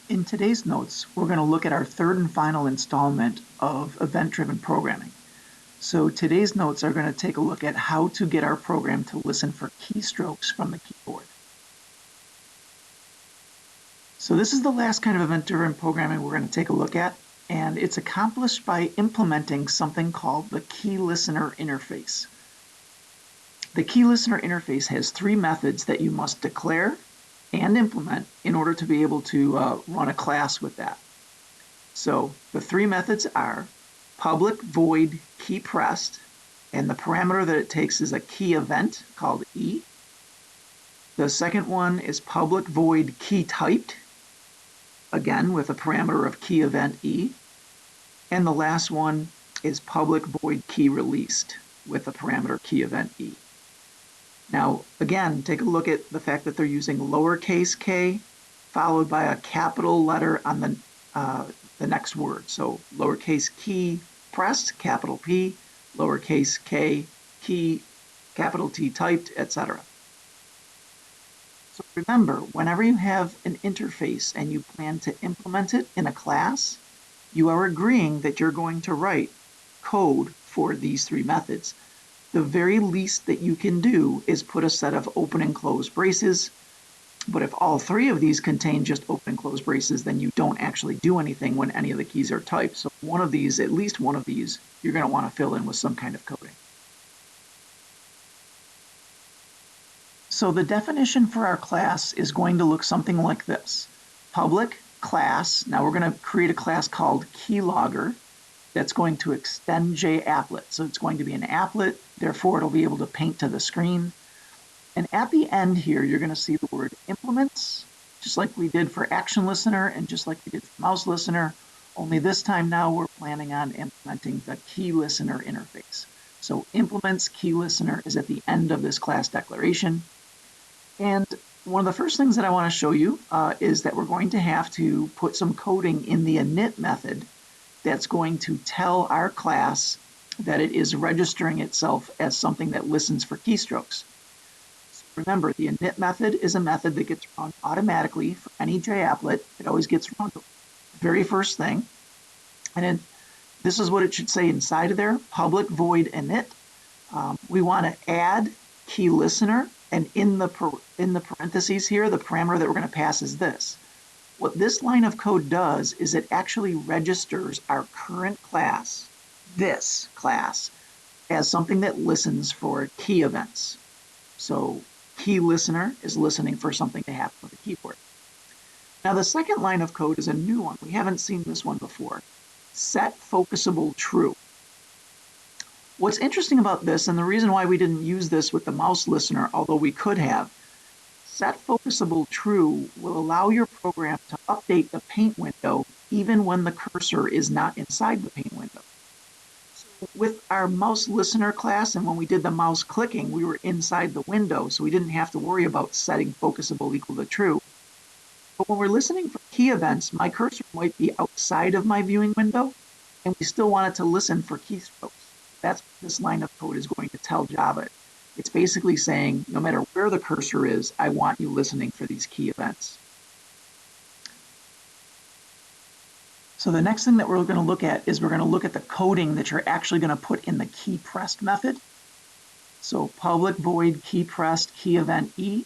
In today's notes, we're going to look at our third and final installment of event-driven programming. So today's notes are going to take a look at how to get our program to listen for keystrokes from the keyboard. So this is the last kind of event-driven programming we're going to take a look at, and it's accomplished by implementing something called the KeyListener interface. The KeyListener interface has three methods that you must declare and implement in order to be able to run a class with that. So the three methods are public void key pressed, and the parameter that it takes is a key event called E. The second one is public void key typed, again with a parameter of key event E. And the last one is public void key released with a parameter key event E. Now, again, take a look at the fact that they're using lowercase k followed by a capital letter on the next word. So lowercase key pressed, capital P, lowercase k key, capital T typed, etc. So remember, whenever you have an interface and you plan to implement it in a class, you are agreeing that you're going to write code for these three methods. The very least that you can do is put a set of open and close braces, but if all three of these contain just open and close braces, then you don't actually do anything when any of the keys are typed. So one of these, at least one of these, you're going to want to fill in with some kind of coding. So the definition for our class is going to look something like this. Public class, now we're going to create a class called keylogger that's going to extend JApplet. So it's going to be an applet, therefore it'll be able to paint to the screen. And at the end here, you're going to see the word implements, just like we did for Action Listener and just like we did for Mouse Listener, only this time now we're planning on implementing the KeyListener interface. So implements KeyListener is at the end of this class declaration. And one of the first things that I want to show you is that we're going to have to put some coding in the init method that's going to tell our class that it is registering itself as something that listens for keystrokes. So remember, the init method is a method that gets run automatically for any JApplet. It always gets run the very first thing. And then this is what it should say inside of there, public void init. We want to add key listener, and in the parentheses here, the parameter that we're going to pass is this. What this line of code does is it actually registers our current class, this class, as something that listens for key events. So key listener is listening for something to happen with the keyboard. Now the second line of code is a new one. We haven't seen this one before. Set focusable true. What's interesting about this, and the reason why we didn't use this with the mouse listener, although we could have, set focusable true will allow your program to update the paint window even when the cursor is not inside the paint window. So with our mouse listener class and when we did the mouse clicking, we were inside the window, so we didn't have to worry about setting focusable equal to true. But when we're listening for key events, my cursor might be outside of my viewing window, and we still want it to listen for keystrokes. That's what this line of code is going to tell Java. It's basically saying, no matter where the cursor is, I want you listening for these key events. So the next thing that we're going to look at is we're going to look at the coding that you're actually going to put in the key pressed method. So public void key pressed key event E.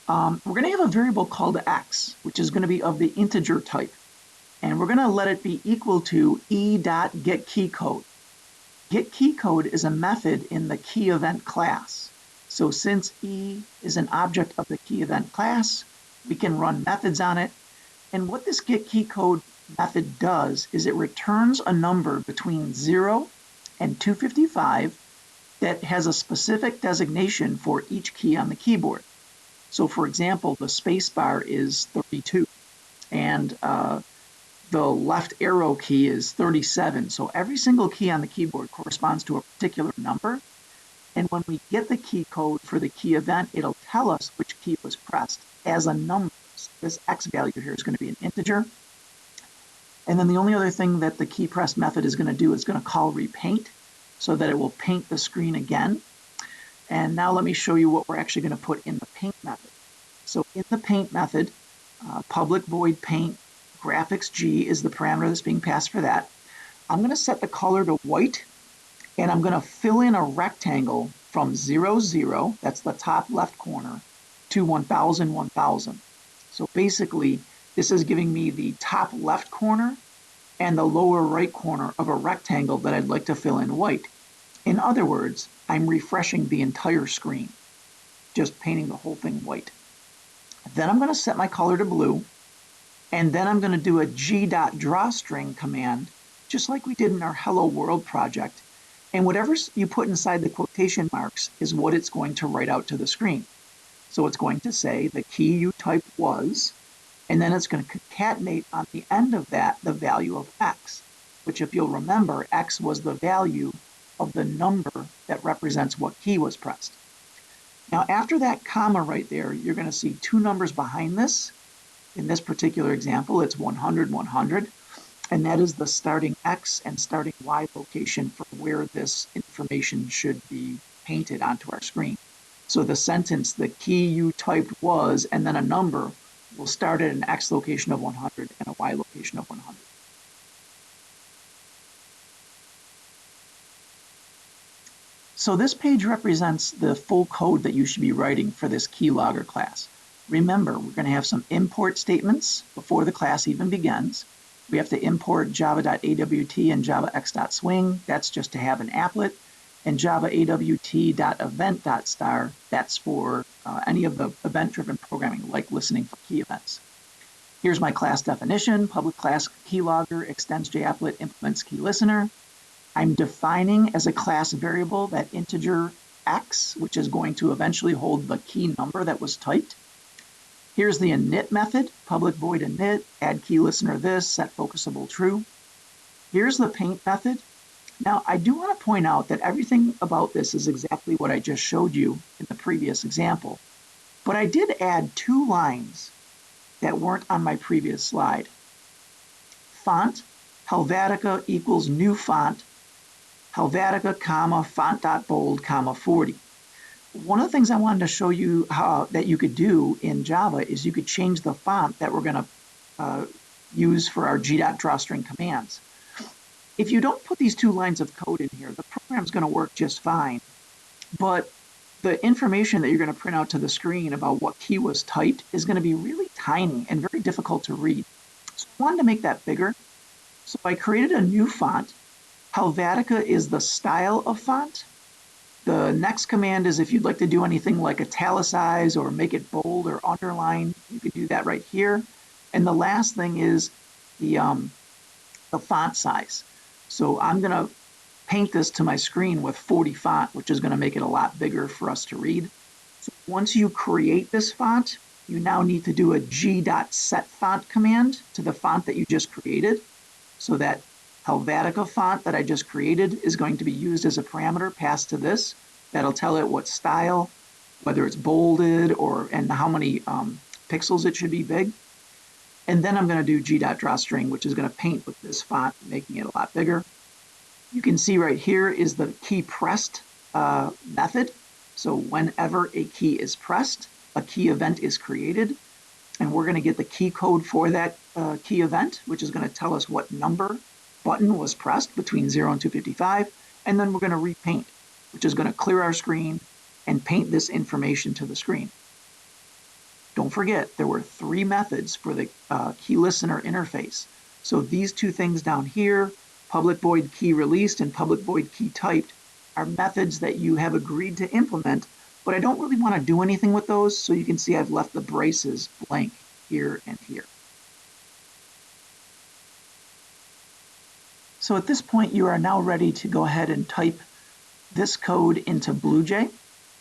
We're going to have a variable called x, which is going to be of the integer type. And we're going to let it be equal to e.getKeyCode. GetKeyCode is a method in the key event class. So since E is an object of the key event class, we can run methods on it. And what this getKeyCode method does is it returns a number between 0 and 255 that has a specific designation for each key on the keyboard. So for example, the spacebar is 32 and the left arrow key is 37. So every single key on the keyboard corresponds to a particular number. And when we get the key code for the key event, it'll tell us which key was pressed as a number. So this x value here is going to be an integer. And then the only other thing that the key press method is going to do is going to call repaint so that it will paint the screen again. And now let me show you what we're actually going to put in the paint method. So in the paint method, public void paint graphics G is the parameter that's being passed for that. I'm going to set the color to white, and I'm going to fill in a rectangle from 0, 0, that's the top left corner, to 1000, 1000. So basically, this is giving me the top left corner and the lower right corner of a rectangle that I'd like to fill in white. In other words, I'm refreshing the entire screen, just painting the whole thing white. Then I'm going to set my color to blue, and then I'm going to do a g.drawString command, just like we did in our Hello World project. And whatever you put inside the quotation marks is what it's going to write out to the screen. So it's going to say the key you typed was, and then it's going to concatenate on the end of that the value of x, which, if you'll remember, x was the value of the number that represents what key was pressed. Now, after that comma right there, you're going to see two numbers behind this. In this particular example, it's 100, 100, and that is the starting x and starting y location for where this information should be painted onto our screen. So the sentence, the key you typed was, and then a number, will start at an x location of 100 and a y location of 100. So this page represents the full code that you should be writing for this keylogger class. Remember, we're going to have some import statements before the class even begins. We have to import java.awt and javax.swing. That's just to have an applet. And java.awt.event.star. That's for any of the event-driven programming, like listening for key events. Here's my class definition. Public class keylogger extends japplet, implements KeyListener. I'm defining as a class variable that integer x, which is going to eventually hold the key number that was typed. Here's the init method, public void init, add KeyListener this, set focusable true. Here's the paint method. Now, I do want to point out that everything about this is exactly what I just showed you in the previous example, but I did add two lines that weren't on my previous slide. Font, Helvetica equals new font, Helvetica, comma, font.bold, comma, 40. One of the things I wanted to show you that you could do in Java is you could change the font that we're going to use for our g.drawString commands. If you don't put these two lines of code in here, the program's going to work just fine, but the information that you're going to print out to the screen about what key was typed is going to be really tiny and very difficult to read. So I wanted to make that bigger. So I created a new font. Helvetica is the style of font. The next command is if you'd like to do anything like italicize or make it bold or underline, you can do that right here. And the last thing is the font size. So I'm going to paint this to my screen with 40 font, which is going to make it a lot bigger for us to read. So once you create this font, you now need to do a g.setFont command to the font that you just created. So that Helvetica font that I just created is going to be used as a parameter passed to this. That'll tell it what style, whether it's bolded and how many pixels it should be big. And then I'm going to do g.drawString, which is going to paint with this font, making it a lot bigger. You can see right here is the key pressed method. So whenever a key is pressed, a key event is created. And we're going to get the key code for that key event, which is going to tell us what number button was pressed between 0 and 255. And then we're going to repaint, which is going to clear our screen and paint this information to the screen. Don't forget, there were three methods for the KeyListener interface. So these two things down here, public void key released and public void key typed, are methods that you have agreed to implement, but I don't really want to do anything with those, so you can see I've left the braces blank here and here. So at this point, you are now ready to go ahead and type this code into BlueJ.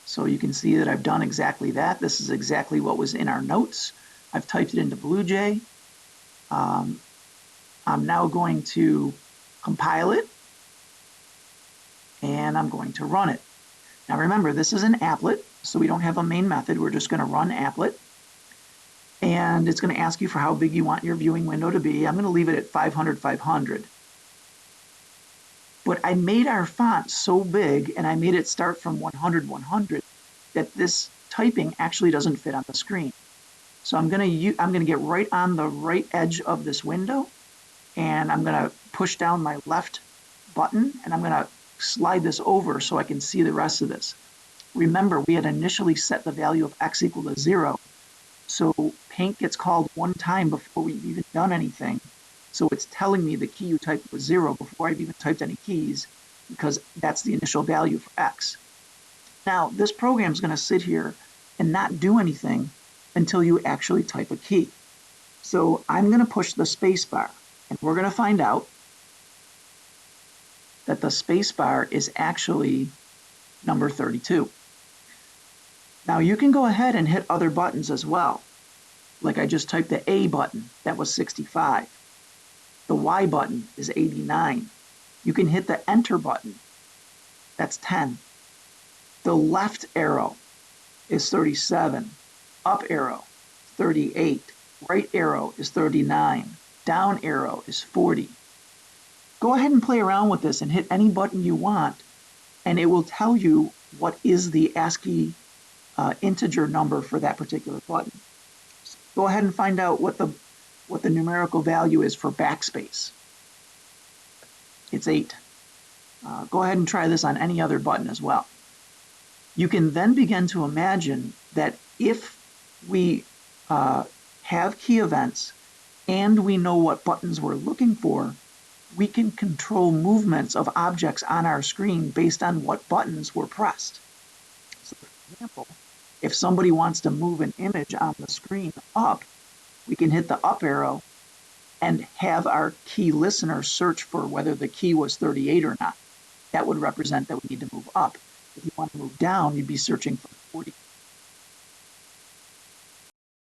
So you can see that I've done exactly that. This is exactly what was in our notes. I've typed it into BlueJ. I'm now going to compile it, and I'm going to run it. Now remember, this is an applet, so we don't have a main method. We're just going to run applet. And it's going to ask you for how big you want your viewing window to be. I'm going to leave it at 500, 500. But I made our font so big, and I made it start from 100, 100, that this typing actually doesn't fit on the screen. So I'm gonna get right on the right edge of this window, and I'm gonna push down my left button, and I'm gonna slide this over so I can see the rest of this. Remember, we had initially set the value of x equal to 0, so paint gets called one time before we've even done anything. So it's telling me the key you typed was 0 before I've even typed any keys, because that's the initial value for x. Now, this program is going to sit here and not do anything until you actually type a key. So I'm going to push the space bar, and we're going to find out that the space bar is actually number 32. Now you can go ahead and hit other buttons as well. Like I just typed the A button, that was 65. The Y button is 89. You can hit the Enter button, that's 10. The left arrow is 37. Up arrow, 38. Right arrow is 39. Down arrow is 40. Go ahead and play around with this and hit any button you want, and it will tell you what is the ASCII integer number for that particular button. So go ahead and find out what the numerical value is for backspace. It's 8. Go ahead and try this on any other button as well. You can then begin to imagine that if we have key events and we know what buttons we're looking for, we can control movements of objects on our screen based on what buttons were pressed. So for example, if somebody wants to move an image on the screen up, we can hit the up arrow and have our key listener search for whether the key was 38 or not. That would represent that we need to move up. If you want to move down, you'd be searching for 40.